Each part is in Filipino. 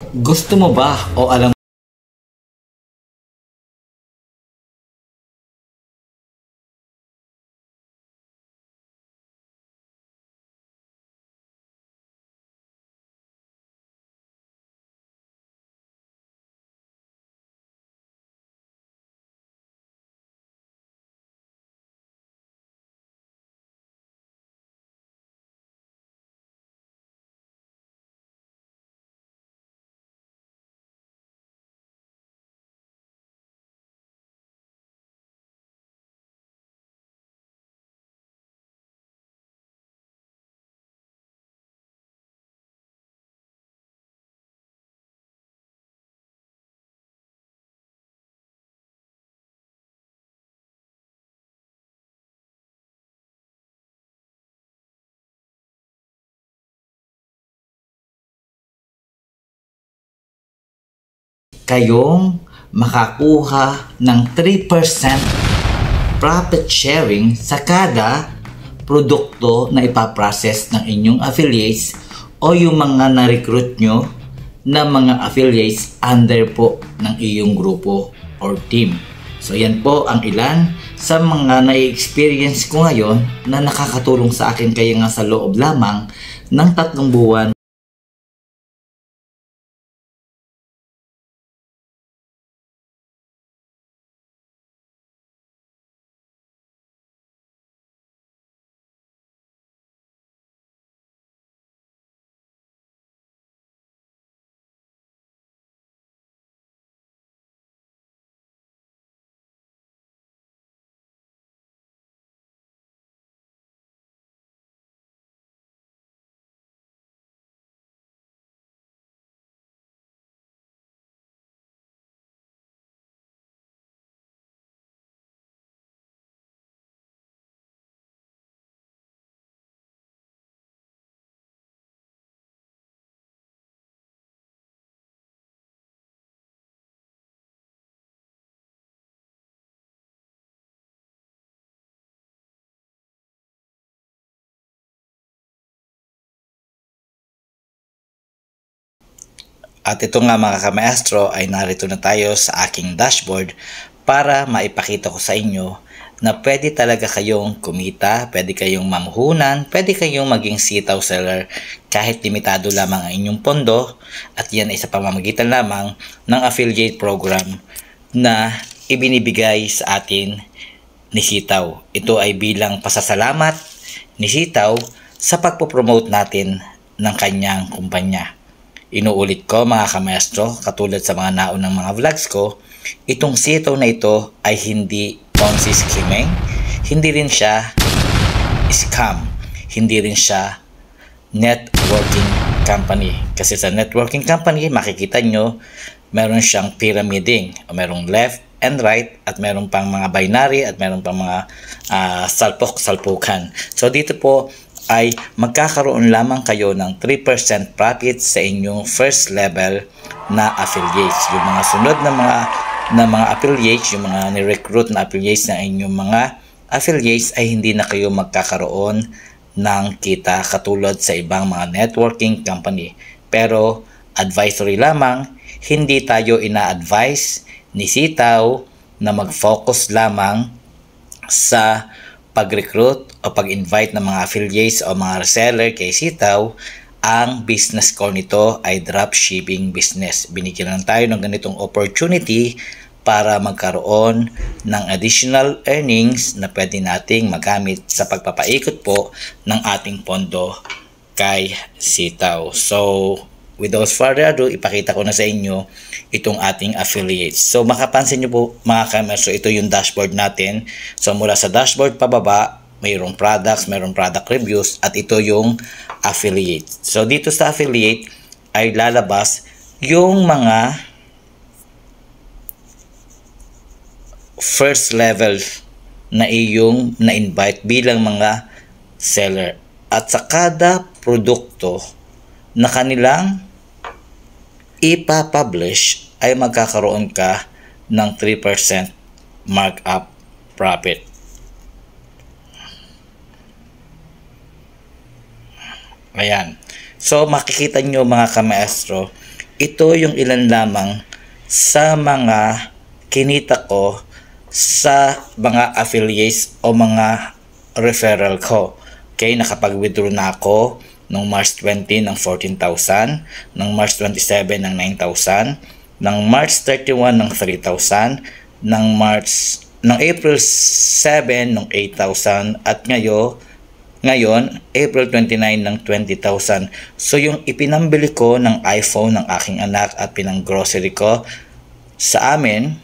Gusto mo ba o alam kayong makakuha ng 3% profit sharing sa kada produkto na ipaprocess ng inyong affiliates o yung mga na-recruit nyo na mga affiliates under po ng iyong grupo or team. So yan po ang ilan sa mga na-experience ko ngayon na nakakatulong sa akin, kaya nga sa loob lamang ng 3 buwan At ito nga mga kamaestro, ay narito na tayo sa aking dashboard para maipakita ko sa inyo na pwede talaga kayong kumita, pwede kayong mamuhunan, pwede kayong maging sitaw seller kahit limitado lamang ang inyong pondo, at yan ay sa pamamagitan lamang ng affiliate program na ibinibigay sa atin ni Sitaw. Ito ay bilang pasasalamat ni Sitaw sa pagpopromote natin ng kanyang kumpanya. Inuulit ko mga kamaestro, katulad sa mga naunang mga vlogs ko, itong Sitaw na ito ay hindi Ponzi scheming, hindi rin siya scam, hindi rin siya networking company. Kasi sa networking company, makikita nyo, meron siyang pyramiding, merong left and right, at meron pang mga binary, at meron pang mga salpok-salpukan. So dito po ay magkakaroon lamang kayo ng 3% profit sa inyong first level na affiliates. Yung mga sunod na mga affiliates, yung mga ni-recruit na affiliates na inyong mga affiliates, ay hindi na kayo magkakaroon ng kita katulad sa ibang mga networking company. Pero advisory lamang, hindi tayo ina-advise ni Sitaw na mag-focus lamang sa pag-recruit o pag-invite ng mga affiliates o mga reseller kay Sitaw. Ang business ko nito ay dropshipping business. Binigyan lang tayo ng ganitong opportunity para magkaroon ng additional earnings na pwede nating magamit sa pagpapaikot po ng ating pondo kay Sitaw. So, without further ado, ipakita ko na sa inyo itong ating affiliates. So, makapansin nyo po mga kamerso, ito yung dashboard natin. So, mula sa dashboard pababa, mayroong products, mayroong product reviews, at ito yung affiliate. So, dito sa affiliate ay lalabas yung mga first level na iyong na-invite bilang mga seller. At sa kada produkto na kanilang ipapublish ay magkakaroon ka ng 3% markup profit. Ayan. So makikita nyo mga kamaestro, ito yung ilan lamang sa mga kinita ko sa mga affiliates o mga referral ko. Okay, nakapag-withdraw na ako noong March 20 ng 14,000, noong March 27 ng 9,000, noong March 31 ng 3,000, ng April 7 ng 8,000 at ngayon April 29 ng 20,000. So yung ipinambili ko ng iPhone ng aking anak at pinang-grocery ko sa amin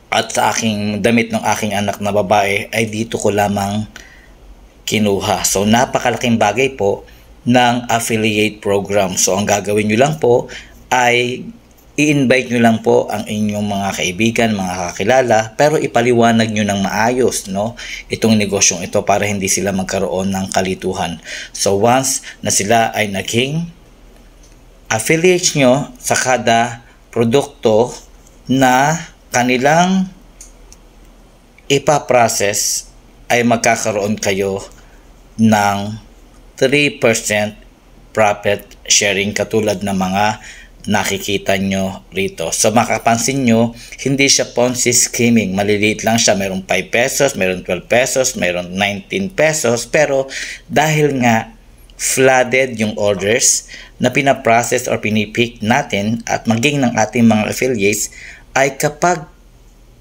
at sa aking damit ng aking anak na babae ay dito ko lamang kinuha. So napakalaking bagay po ng affiliate program. So ang gagawin nyo lang po ay i-invite nyo lang po ang inyong mga kaibigan, mga kakilala, pero ipaliwanag nyo ng maayos, no? Itong negosyong ito para hindi sila magkaroon ng kalituhan. So once na sila ay naging affiliates nyo sa kada produkto na kanilang ipaprocess, ay magkakaroon kayo ng 3% profit sharing katulad ng mga nakikita nyo rito. So makapansin nyo, hindi siya Ponzi scheming. Maliliit lang siya. Mayroong 5 pesos, mayroong 12 pesos, mayroong 19 pesos. Pero dahil nga flooded yung orders na pinaprocess or pinipick natin at maging ng ating mga affiliates, ay kapag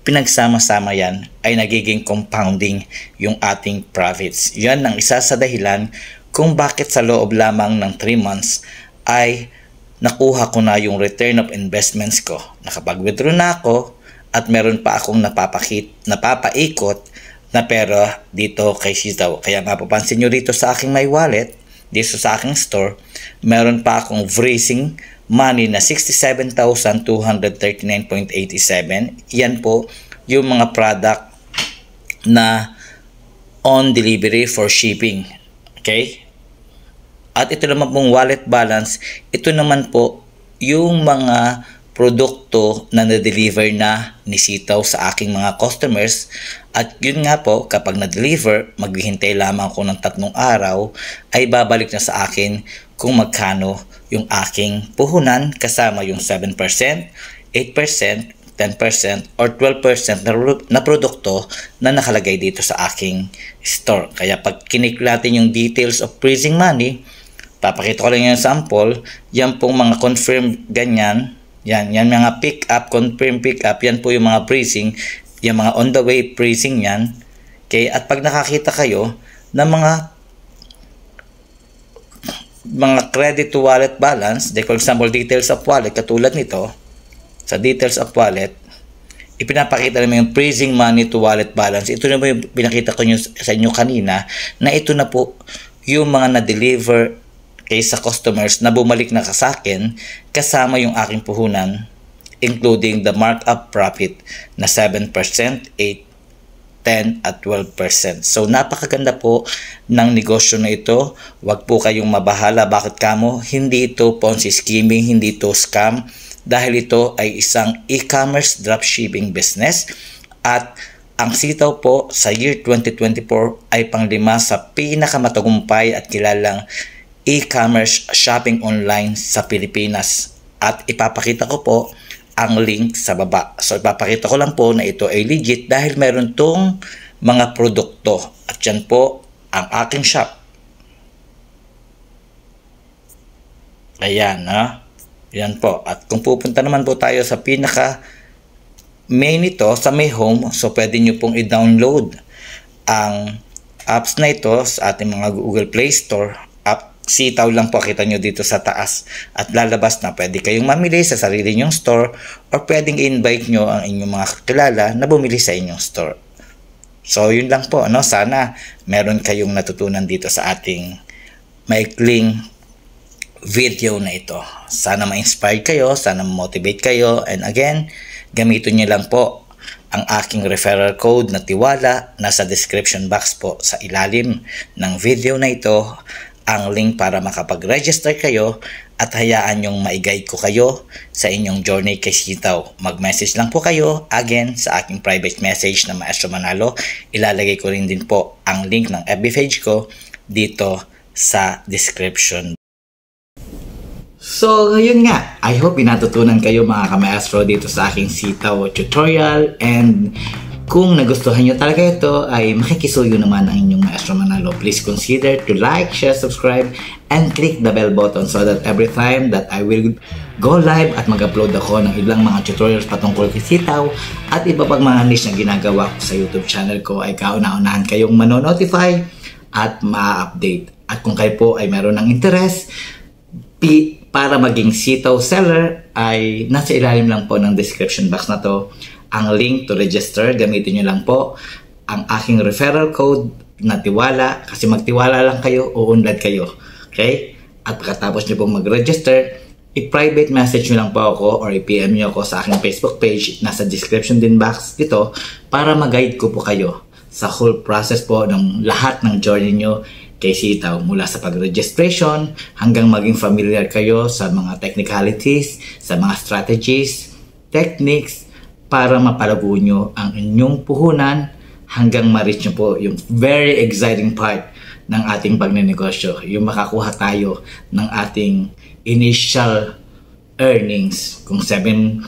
pinagsama-sama yan, ay nagiging compounding yung ating profits. Yan ang isa sa dahilan kung bakit sa loob lamang ng 3 months ay nakuha ko na yung return of investments ko. Nakapag-withdraw na ako at meron pa akong napapaikot na pera dito kay Sitaw. Kaya nga papansin nyo dito sa aking my wallet, dito sa aking store, meron pa akong freezing money na 67,239.87. Yan po yung mga product na on delivery for shipping. Okay? At ito naman pong wallet balance, ito naman po yung mga produkto na na-deliver na ni Sitaw sa aking mga customers. At yun nga po, kapag na-deliver, maghihintay lamang ako ng 3 araw, ay babalik na sa akin kung magkano yung aking puhunan kasama yung 7%, 8%, 10%, or 12% na produkto na nakalagay dito sa aking store. Kaya pag kinik natin yung details of freezing money, papakita ko lang yung sample, yan pong mga confirm ganyan, yan mga pick up, confirm pick up, yan po yung mga freezing, yung mga on the way freezing yan. Okay, at pag nakakita kayo ng mga credit to wallet balance, for example, details of wallet, katulad nito, sa details of wallet, ipinapakita naman yung freezing money to wallet balance. Ito na po yung pinakita ko sa inyo kanina, na ito na po yung mga na-deliver sa customers na bumalik na sa akin kasama yung aking puhunan, including the markup profit na 7%, 8%, 10 at 12%. So napakaganda po ng negosyo na ito. Huwag po kayong mabahala. Bakit kamo? Hindi ito Ponzi scheming, hindi ito scam, dahil ito ay isang e-commerce dropshipping business. At ang Sitaw po sa year 2024 ay panglima sa pinakamatagumpay at kilalang e-commerce shopping online sa Pilipinas. At ipapakita ko po ang link sa baba. So ipapakita ko lang po na ito ay legit dahil meron tong mga produkto. At yan po ang aking shop. Ayan, ha? Yan po. At kung pupunta naman po tayo sa pinaka main nito, sa may home, so pwede nyo pong i-download ang apps na ito sa ating mga Google Play Store. Sitaw lang po, kita nyo dito sa taas at lalabas na pwede kayong mamili sa sarili nyong store or pwedeng invite nyo ang inyong mga kakilala na bumili sa inyong store. So yun lang po, no? Sana meron kayong natutunan dito sa ating maikling video na ito. Sana ma-inspire kayo, sana ma-motivate kayo, and again, gamitin nyo lang po ang aking referral code na Tiwala. Nasa description box po sa ilalim ng video na ito ang link para makapag-register kayo at hayaan yung maiguide ko kayo sa inyong journey kay Sitaw. Mag-message lang po kayo again sa aking private message na Maestro Manalo. Ilalagay ko rin din po ang link ng FB page ko dito sa description. So, ngayon nga, I hope pinatutunan kayo mga kamaestro dito sa aking sitaw tutorial, and kung nagustuhan nyo talaga ito ay makikisuyo naman ang inyong Maestro Manalo. Please consider to like, share, subscribe, and click the bell button so that every time that I will go live at mag-upload ako ng ilang mga tutorials patungkol kay sitaw at iba pang mga niche na ginagawa ko sa YouTube channel ko ay kauna-unahan kayong manonotify at ma-update. At kung kayo po ay meron ng interest para maging sitaw seller ay nasa ilalim lang po ng description box na to ang link to register. Gamitin nyo lang po ang aking referral code na Tiwala, kasi magtiwala lang kayo, uunlad kayo. Okay? At pagkatapos nyo pong mag-register, i-private message nyo lang po ako or i-PM nyo ako sa aking Facebook page. Nasa description din box dito para mag-guide ko po kayo sa whole process po ng lahat ng journey nyo kay sitaw, mula sa pag-registration hanggang maging familiar kayo sa mga technicalities, sa mga strategies, techniques, para mapalago nyo ang inyong puhunan hanggang ma-reach nyo po yung very exciting part ng ating pagnenegosyo. Yung makakuha tayo ng ating initial earnings. Kung 7%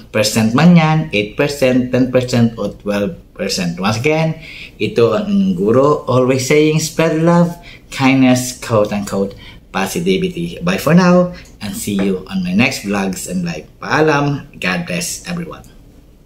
man yan, 8%, 10%, o 12%. Once again, ito ang inyong guro, always saying spread love, kindness, quote-unquote, positivity. Bye for now, and see you on my next vlogs and live. Paalam. God bless everyone.